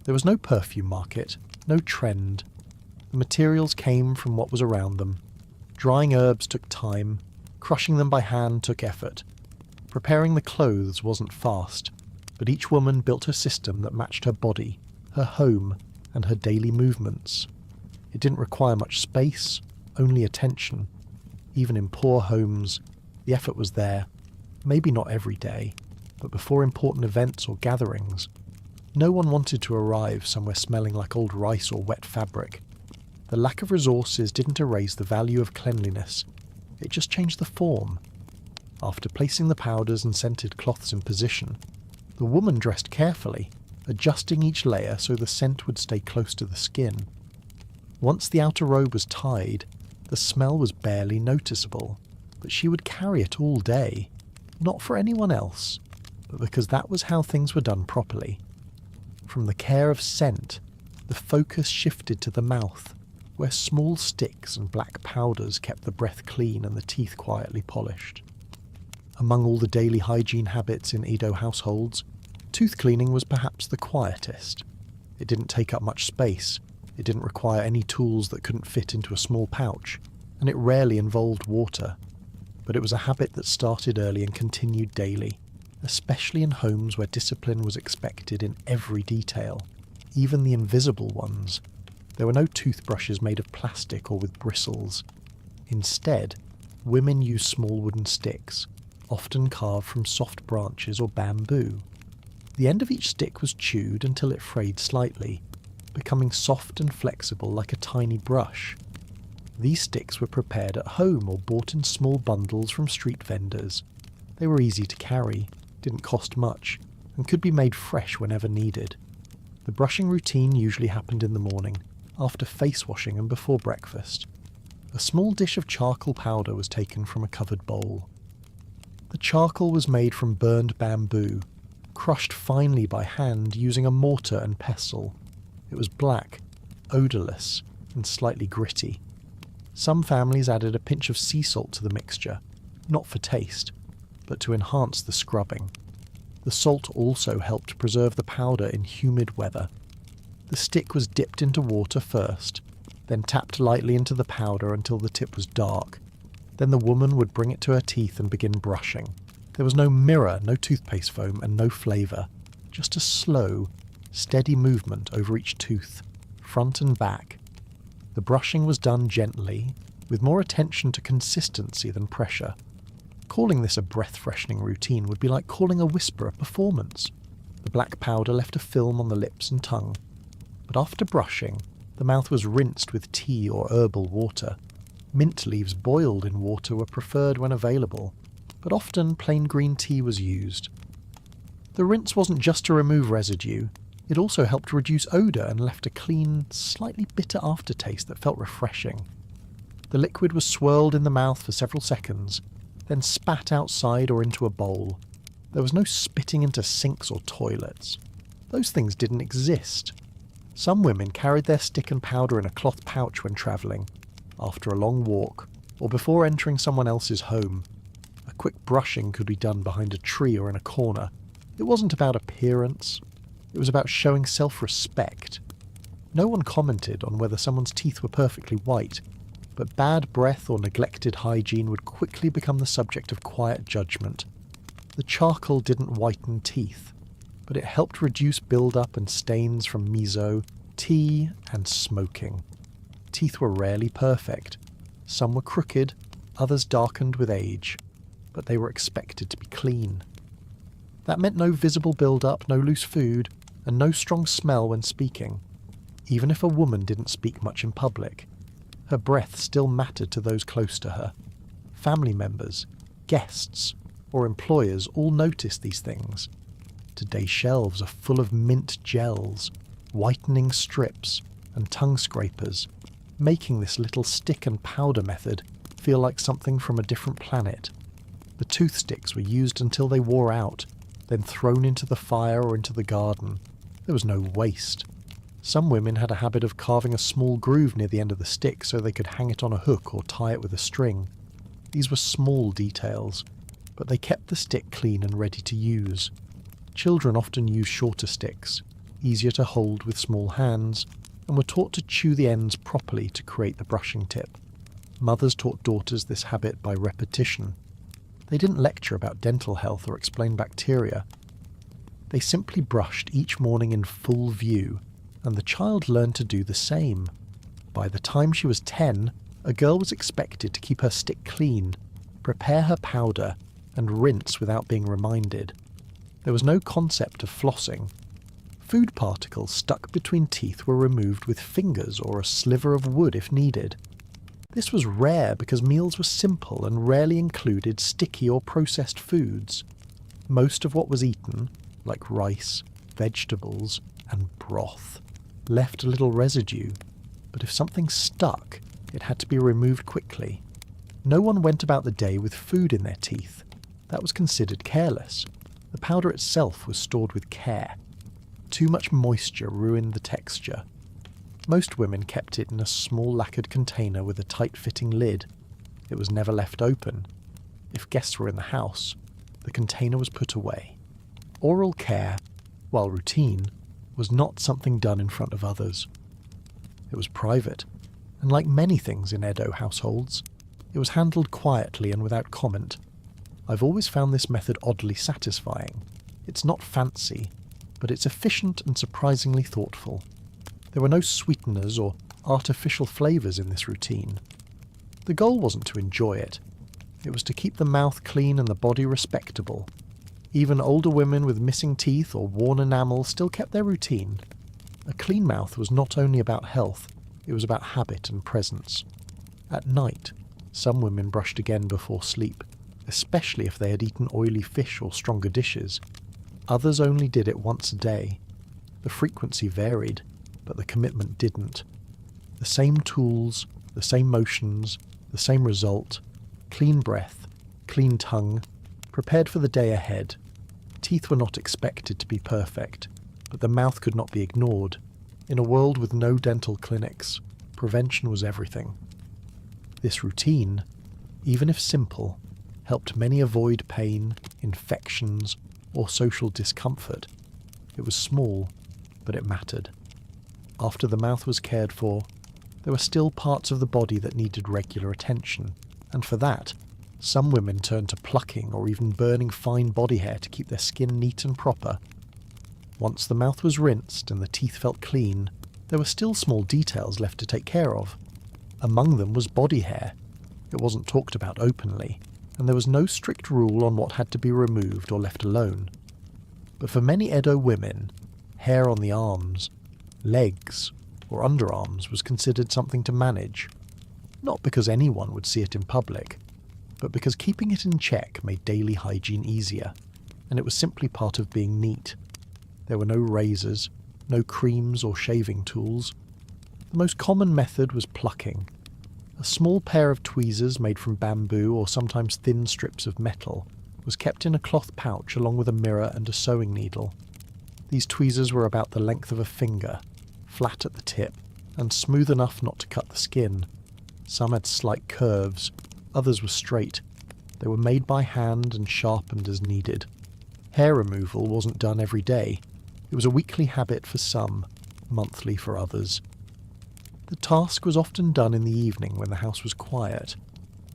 There was no perfume market, no trend. The materials came from what was around them. Drying herbs took time. Crushing them by hand took effort. Preparing the clothes wasn't fast, but each woman built a system that matched her body, her home, and her daily movements. It didn't require much space, only attention. Even in poor homes, the effort was there. Maybe not every day, but before important events or gatherings. No one wanted to arrive somewhere smelling like old rice or wet fabric. The lack of resources didn't erase the value of cleanliness. It just changed the form. After placing the powders and scented cloths in position, the woman dressed carefully, adjusting each layer so the scent would stay close to the skin. Once the outer robe was tied, the smell was barely noticeable, but she would carry it all day, not for anyone else, but because that was how things were done properly. From the care of scent, the focus shifted to the mouth, where small sticks and black powders kept the breath clean and the teeth quietly polished. Among all the daily hygiene habits in Edo households, tooth cleaning was perhaps the quietest. It didn't take up much space, it didn't require any tools that couldn't fit into a small pouch, and it rarely involved water. But it was a habit that started early and continued daily. especially in homes where discipline was expected in every detail, even the invisible ones. There were no toothbrushes made of plastic or with bristles. Instead, women used small wooden sticks, often carved from soft branches or bamboo. The end of each stick was chewed until it frayed slightly, becoming soft and flexible like a tiny brush. These sticks were prepared at home or bought in small bundles from street vendors. They were easy to carry, didn't cost much, and could be made fresh whenever needed. The brushing routine usually happened in the morning, after face washing and before breakfast. A small dish of charcoal powder was taken from a covered bowl. The charcoal was made from burned bamboo, crushed finely by hand using a mortar and pestle. It was black, odourless, and slightly gritty. Some families added a pinch of sea salt to the mixture, not for taste, but to enhance the scrubbing. The salt also helped preserve the powder in humid weather. The stick was dipped into water first, then tapped lightly into the powder until the tip was dark. Then the woman would bring it to her teeth and begin brushing. There was no mirror, no toothpaste foam, and no flavour, just a slow, steady movement over each tooth, front and back. The brushing was done gently, with more attention to consistency than pressure. Calling this a breath-freshening routine would be like calling a whisper a performance. The black powder left a film on the lips and tongue. But after brushing, the mouth was rinsed with tea or herbal water. Mint leaves boiled in water were preferred when available, but often plain green tea was used. The rinse wasn't just to remove residue, it also helped reduce odour and left a clean, slightly bitter aftertaste that felt refreshing. The liquid was swirled in the mouth for several seconds, then spat outside or into a bowl. There was no spitting into sinks or toilets. Those things didn't exist. Some women carried their stick and powder in a cloth pouch when travelling, after a long walk, or before entering someone else's home. A quick brushing could be done behind a tree or in a corner. It wasn't about appearance. It was about showing self-respect. No one commented on whether someone's teeth were perfectly white, but bad breath or neglected hygiene would quickly become the subject of quiet judgment. The charcoal didn't whiten teeth, but it helped reduce build-up and stains from miso, tea, and smoking. Teeth were rarely perfect. Some were crooked, others darkened with age, but they were expected to be clean. That meant no visible build-up, no loose food, and no strong smell when speaking. Even if a woman didn't speak much in public, her breath still mattered to those close to her. Family members, guests, or employers all noticed these things. Today's shelves are full of mint gels, whitening strips, and tongue scrapers, making this little stick and powder method feel like something from a different planet. The toothsticks were used until they wore out, then thrown into the fire or into the garden. There was no waste. Some women had a habit of carving a small groove near the end of the stick so they could hang it on a hook or tie it with a string. These were small details, but they kept the stick clean and ready to use. Children often used shorter sticks, easier to hold with small hands, and were taught to chew the ends properly to create the brushing tip. Mothers taught daughters this habit by repetition. They didn't lecture about dental health or explain bacteria. They simply brushed each morning in full view, and the child learned to do the same. By the time she was 10, a girl was expected to keep her stick clean, prepare her powder, and rinse without being reminded. There was no concept of flossing. Food particles stuck between teeth were removed with fingers or a sliver of wood if needed. This was rare because meals were simple and rarely included sticky or processed foods. Most of what was eaten, like rice, vegetables, and broth, left a little residue, but if something stuck, it had to be removed quickly. No one went about the day with food in their teeth. That was considered careless. The powder itself was stored with care. Too much moisture ruined the texture. Most women kept it in a small lacquered container with a tight-fitting lid. It was never left open. If guests were in the house, the container was put away. Oral care, while routine, was not something done in front of others. It was private, and like many things in Edo households, it was handled quietly and without comment. I've always found this method oddly satisfying. It's not fancy, but it's efficient and surprisingly thoughtful. There were no sweeteners or artificial flavours in this routine. The goal wasn't to enjoy it. It was to keep the mouth clean and the body respectable. Even older women with missing teeth or worn enamel still kept their routine. A clean mouth was not only about health, it was about habit and presence. At night, some women brushed again before sleep, especially if they had eaten oily fish or stronger dishes. Others only did it once a day. The frequency varied, but the commitment didn't. The same tools, the same motions, the same result. Clean breath, clean tongue, prepared for the day ahead. Teeth were not expected to be perfect, but the mouth could not be ignored. In a world with no dental clinics, prevention was everything. This routine, even if simple, helped many avoid pain, infections, or social discomfort. It was small, but it mattered. After the mouth was cared for, there were still parts of the body that needed regular attention, and for that, some women turned to plucking or even burning fine body hair to keep their skin neat and proper. Once the mouth was rinsed and the teeth felt clean, there were still small details left to take care of. Among them was body hair. It wasn't talked about openly, and there was no strict rule on what had to be removed or left alone. But for many Edo women, hair on the arms, legs, or underarms was considered something to manage. Not because anyone would see it in public, but because keeping it in check made daily hygiene easier, and it was simply part of being neat. There were no razors, no creams or shaving tools. The most common method was plucking. A small pair of tweezers made from bamboo or sometimes thin strips of metal was kept in a cloth pouch along with a mirror and a sewing needle. These tweezers were about the length of a finger, flat at the tip, and smooth enough not to cut the skin. Some had slight curves, others were straight. They were made by hand and sharpened as needed. Hair removal wasn't done every day. It was a weekly habit for some, monthly for others. The task was often done in the evening when the house was quiet.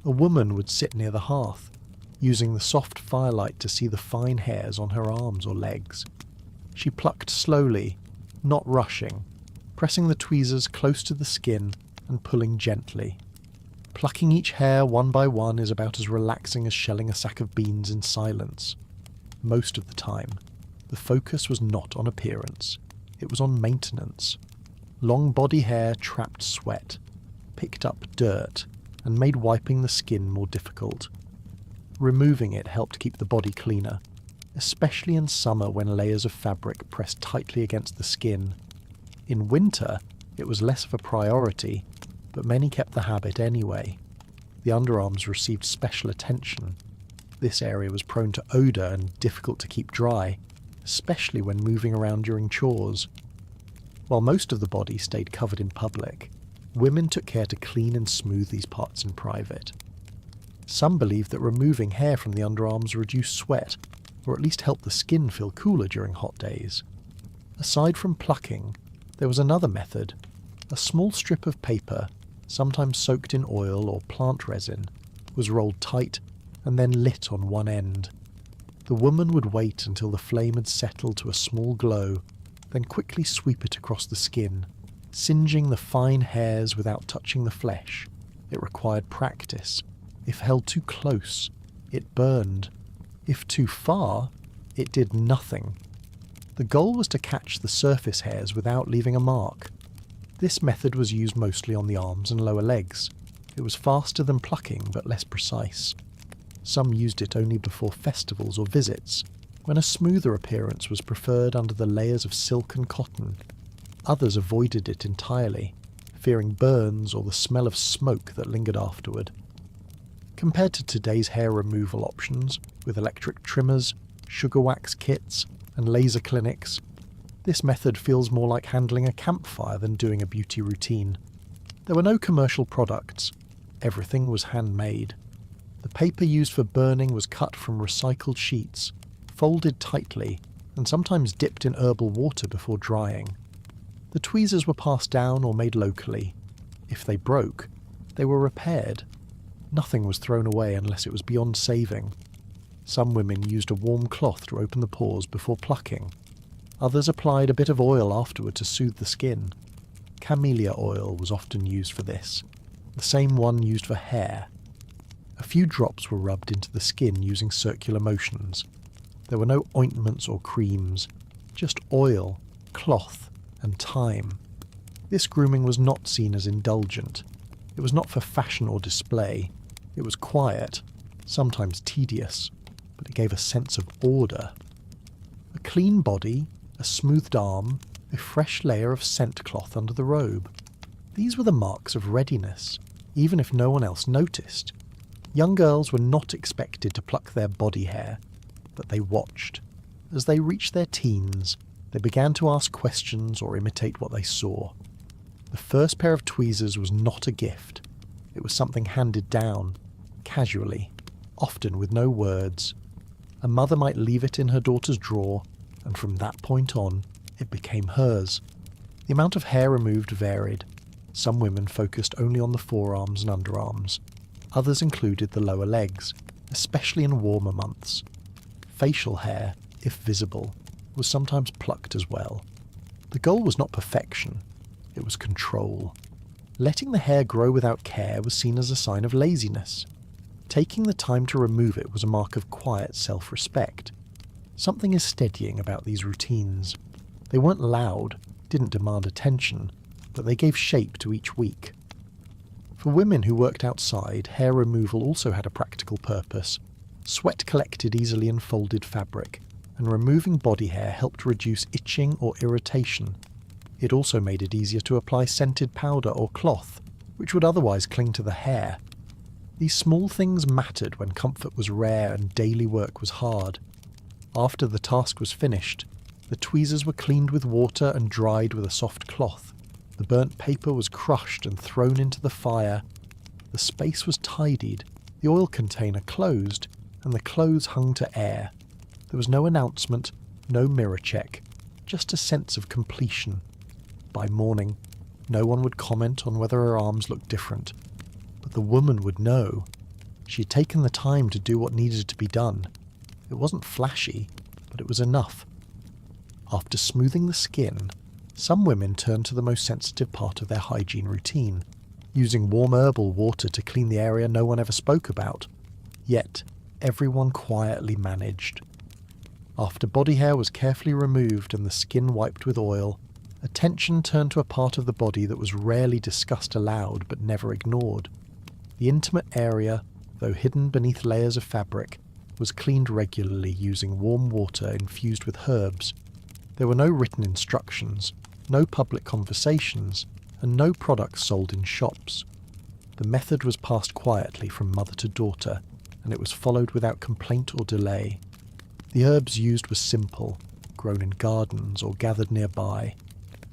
A woman would sit near the hearth, using the soft firelight to see the fine hairs on her arms or legs. She plucked slowly, not rushing, pressing the tweezers close to the skin and pulling gently. Plucking each hair one by one is about as relaxing as shelling a sack of beans in silence. Most of the time, the focus was not on appearance. It was on maintenance. Long body hair trapped sweat, picked up dirt, and made wiping the skin more difficult. Removing it helped keep the body cleaner, especially in summer when layers of fabric pressed tightly against the skin. In winter, it was less of a priority, but many kept the habit anyway. The underarms received special attention. This area was prone to odour and difficult to keep dry, especially when moving around during chores. While most of the body stayed covered in public, women took care to clean and smooth these parts in private. Some believed that removing hair from the underarms reduced sweat, or at least helped the skin feel cooler during hot days. Aside from plucking, there was another method. A small strip of paper, sometimes soaked in oil or plant resin, was rolled tight and then lit on one end. The woman would wait until the flame had settled to a small glow, then quickly sweep it across the skin, singeing the fine hairs without touching the flesh. It required practice. If held too close, it burned. If too far, it did nothing. The goal was to catch the surface hairs without leaving a mark. This method was used mostly on the arms and lower legs. It was faster than plucking, but less precise. Some used it only before festivals or visits, when a smoother appearance was preferred under the layers of silk and cotton. Others avoided it entirely, fearing burns or the smell of smoke that lingered afterward. Compared to today's hair removal options, with electric trimmers, sugar wax kits, and laser clinics, this method feels more like handling a campfire than doing a beauty routine. There were no commercial products. Everything was handmade. The paper used for burning was cut from recycled sheets, folded tightly, and sometimes dipped in herbal water before drying. The tweezers were passed down or made locally. If they broke, they were repaired. Nothing was thrown away unless it was beyond saving. Some women used a warm cloth to open the pores before plucking. Others applied a bit of oil afterward to soothe the skin. Camellia oil was often used for this, the same one used for hair. A few drops were rubbed into the skin using circular motions. There were no ointments or creams, just oil, cloth, and time. This grooming was not seen as indulgent. It was not for fashion or display. It was quiet, sometimes tedious, but it gave a sense of order. A clean body, a smoothed arm, a fresh layer of scent cloth under the robe. These were the marks of readiness, even if no one else noticed. Young girls were not expected to pluck their body hair, but they watched. As they reached their teens, they began to ask questions or imitate what they saw. The first pair of tweezers was not a gift. It was something handed down, casually, often with no words. A mother might leave it in her daughter's drawer, and from that point on, it became hers. The amount of hair removed varied. Some women focused only on the forearms and underarms. Others included the lower legs, especially in warmer months. Facial hair, if visible, was sometimes plucked as well. The goal was not perfection, it was control. Letting the hair grow without care was seen as a sign of laziness. Taking the time to remove it was a mark of quiet self-respect. Something is steadying about these routines. They weren't loud, didn't demand attention, but they gave shape to each week. For women who worked outside, hair removal also had a practical purpose. Sweat collected easily in folded fabric, and removing body hair helped reduce itching or irritation. It also made it easier to apply scented powder or cloth, which would otherwise cling to the hair. These small things mattered when comfort was rare and daily work was hard. After the task was finished, the tweezers were cleaned with water and dried with a soft cloth. The burnt paper was crushed and thrown into the fire. The space was tidied, the oil container closed, and the clothes hung to air. There was no announcement, no mirror check, just a sense of completion. By morning, no one would comment on whether her arms looked different, but the woman would know. She had taken the time to do what needed to be done. It wasn't flashy, but it was enough. After smoothing the skin, some women turned to the most sensitive part of their hygiene routine, using warm herbal water to clean the area no one ever spoke about. Yet, everyone quietly managed. After body hair was carefully removed and the skin wiped with oil, attention turned to a part of the body that was rarely discussed aloud but never ignored. The intimate area, though hidden beneath layers of fabric, was cleaned regularly using warm water infused with herbs. There were no written instructions, no public conversations, and no products sold in shops. The method was passed quietly from mother to daughter, and it was followed without complaint or delay. The herbs used were simple, grown in gardens or gathered nearby.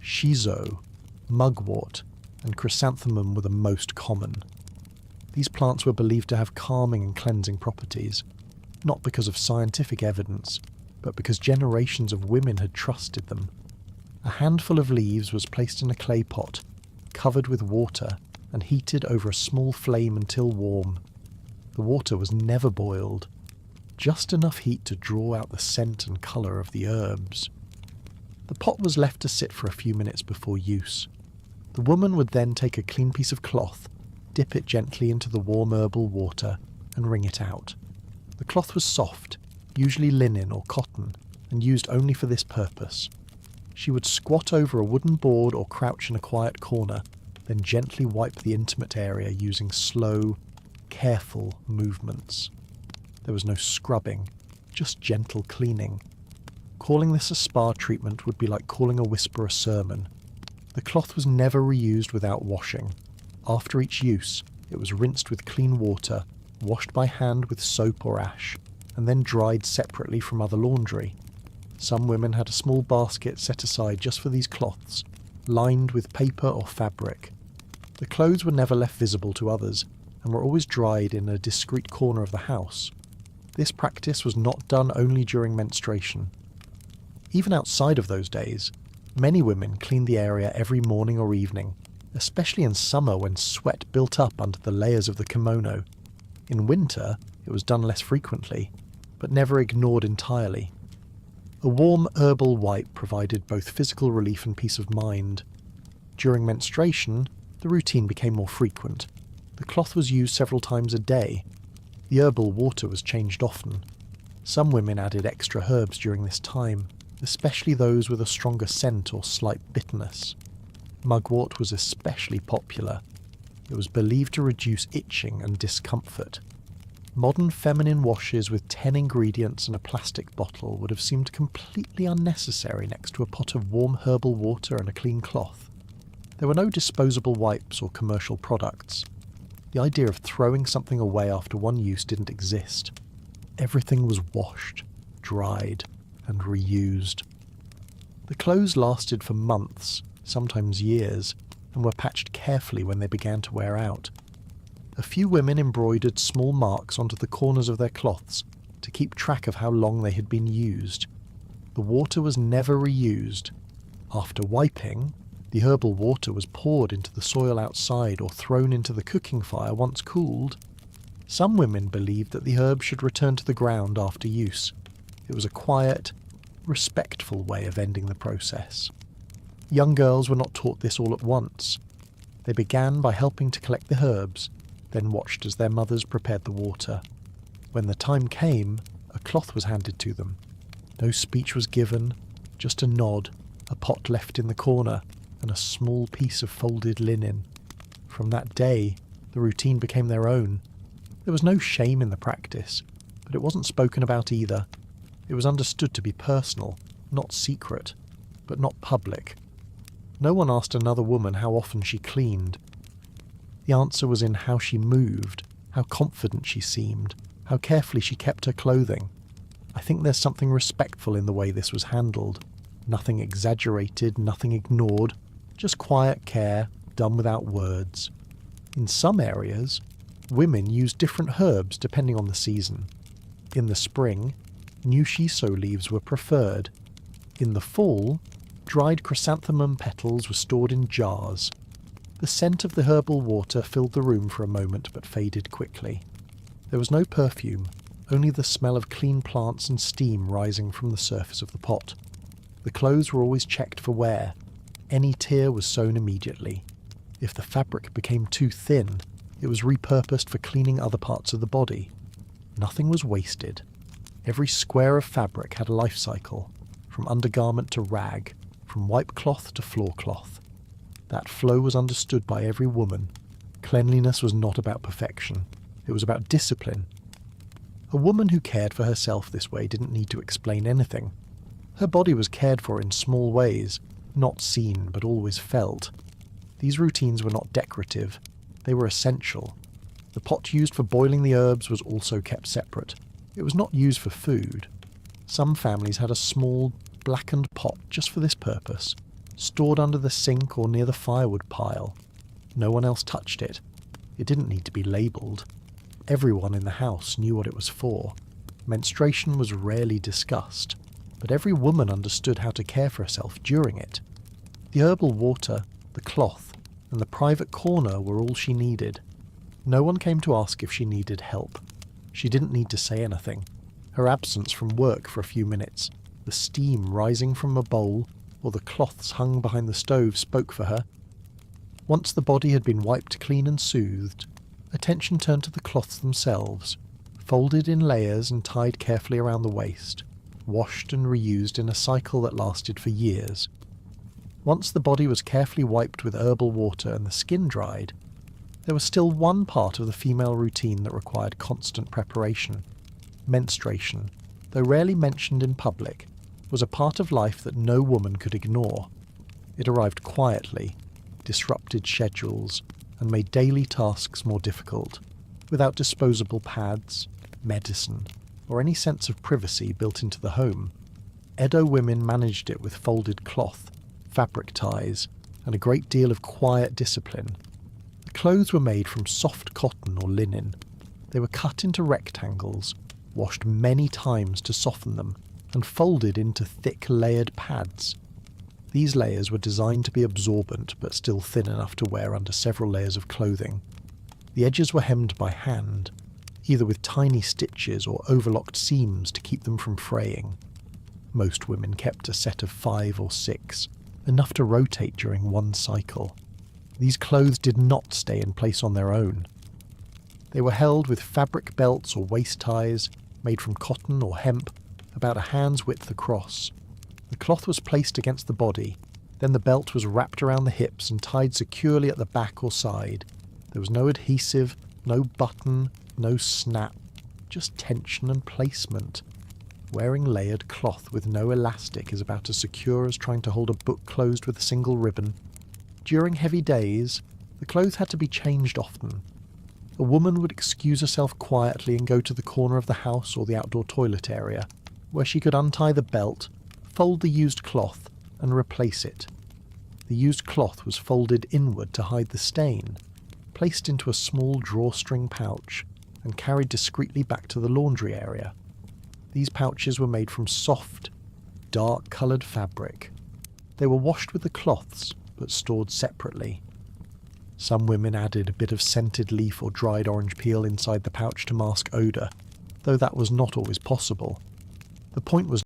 Shiso, mugwort, and chrysanthemum were the most common. These plants were believed to have calming and cleansing properties, not because of scientific evidence, but because generations of women had trusted them. A handful of leaves was placed in a clay pot, covered with water, and heated over a small flame until warm. The water was never boiled, just enough heat to draw out the scent and colour of the herbs. The pot was left to sit for a few minutes before use. The woman would then take a clean piece of cloth, dip it gently into the warm herbal water, and wring it out. The cloth was soft, usually linen or cotton, and used only for this purpose. She would squat over a wooden board or crouch in a quiet corner, then gently wipe the intimate area using slow, careful movements. There was no scrubbing, just gentle cleaning. Calling this a spa treatment would be like calling a whisper a sermon. The cloth was never reused without washing. After each use, it was rinsed with clean water, washed by hand with soap or ash, and then dried separately from other laundry. Some women had a small basket set aside just for these cloths, lined with paper or fabric. The clothes were never left visible to others, and were always dried in a discreet corner of the house. This practice was not done only during menstruation. Even outside of those days, many women cleaned the area every morning or evening, especially in summer when sweat built up under the layers of the kimono. In winter, it was done less frequently. but never ignored entirely. A warm herbal wipe provided both physical relief and peace of mind. During menstruation, the routine became more frequent. The cloth was used several times a day. The herbal water was changed often. Some women added extra herbs during this time, especially those with a stronger scent or slight bitterness. Mugwort was especially popular. It was believed to reduce itching and discomfort. Modern feminine washes with 10 ingredients and a plastic bottle would have seemed completely unnecessary next to a pot of warm herbal water and a clean cloth. There were no disposable wipes or commercial products. The idea of throwing something away after one use didn't exist. Everything was washed, dried, and reused. The clothes lasted for months, sometimes years, and were patched carefully when they began to wear out. A few women embroidered small marks onto the corners of their cloths to keep track of how long they had been used. The water was never reused. After wiping, the herbal water was poured into the soil outside or thrown into the cooking fire once cooled. Some women believed that the herbs should return to the ground after use. It was a quiet, respectful way of ending the process. Young girls were not taught this all at once. They began by helping to collect the herbs, then watched as their mothers prepared the water. When the time came, a cloth was handed to them. No speech was given, just a nod, a pot left in the corner, and a small piece of folded linen. From that day, the routine became their own. There was no shame in the practice, but it wasn't spoken about either. It was understood to be personal, not secret, but not public. No one asked another woman how often she cleaned. The answer was in how she moved, how confident she seemed, how carefully she kept her clothing. I think there's something respectful in the way this was handled. Nothing exaggerated, nothing ignored, just quiet care, done without words. In some areas, women used different herbs depending on the season. In the spring, new shiso leaves were preferred. In the fall, dried chrysanthemum petals were stored in jars. The scent of the herbal water filled the room for a moment but faded quickly. There was no perfume, only the smell of clean plants and steam rising from the surface of the pot. The clothes were always checked for wear. Any tear was sewn immediately. If the fabric became too thin, it was repurposed for cleaning other parts of the body. Nothing was wasted. Every square of fabric had a life cycle, from undergarment to rag, from wipe cloth to floor cloth. That flow was understood by every woman. Cleanliness was not about perfection. It was about discipline. A woman who cared for herself this way didn't need to explain anything. Her body was cared for in small ways, not seen but always felt. These routines were not decorative. They were essential. The pot used for boiling the herbs was also kept separate. It was not used for food. Some families had a small, blackened pot just for this purpose, stored under the sink or near the firewood pile. No one else touched it. It didn't need to be labelled. Everyone in the house knew what it was for. Menstruation was rarely discussed, but every woman understood how to care for herself during it. The herbal water, the cloth, and the private corner were all she needed. No one came to ask if she needed help. She didn't need to say anything. Her absence from work for a few minutes, the steam rising from a bowl, or the cloths hung behind the stove spoke for her. Once the body had been wiped clean and soothed, attention turned to the cloths themselves, folded in layers and tied carefully around the waist, washed and reused in a cycle that lasted for years. Once the body was carefully wiped with herbal water and the skin dried, there was still one part of the female routine that required constant preparation. Menstruation, though rarely mentioned in public, was a part of life that no woman could ignore. It arrived quietly, disrupted schedules, and made daily tasks more difficult, without disposable pads, medicine, or any sense of privacy built into the home. Edo women managed it with folded cloth, fabric ties, and a great deal of quiet discipline. The clothes were made from soft cotton or linen. They were cut into rectangles, washed many times to soften them, and folded into thick layered pads. These layers were designed to be absorbent but still thin enough to wear under several layers of clothing. The edges were hemmed by hand. either with tiny stitches or overlocked seams to keep them from fraying. Most women kept a set of 5 or 6, enough to rotate during one cycle. These clothes did not stay in place on their own. They were held with fabric belts or waist ties, made from cotton or hemp, about a hand's width across. The cloth was placed against the body, then the belt was wrapped around the hips and tied securely at the back or side. There was no adhesive, no button, no snap, just tension and placement. Wearing layered cloth with no elastic is about as secure as trying to hold a book closed with a single ribbon. During heavy days, the clothes had to be changed often. A woman would excuse herself quietly and go to the corner of the house or the outdoor toilet area, where she could untie the belt, fold the used cloth, and replace it. The used cloth was folded inward to hide the stain, placed into a small drawstring pouch, and carried discreetly back to the laundry area. These pouches were made from soft, dark-coloured fabric. They were washed with the cloths, but stored separately. Some women added a bit of scented leaf or dried orange peel inside the pouch to mask odour, though that was not always possible. The point was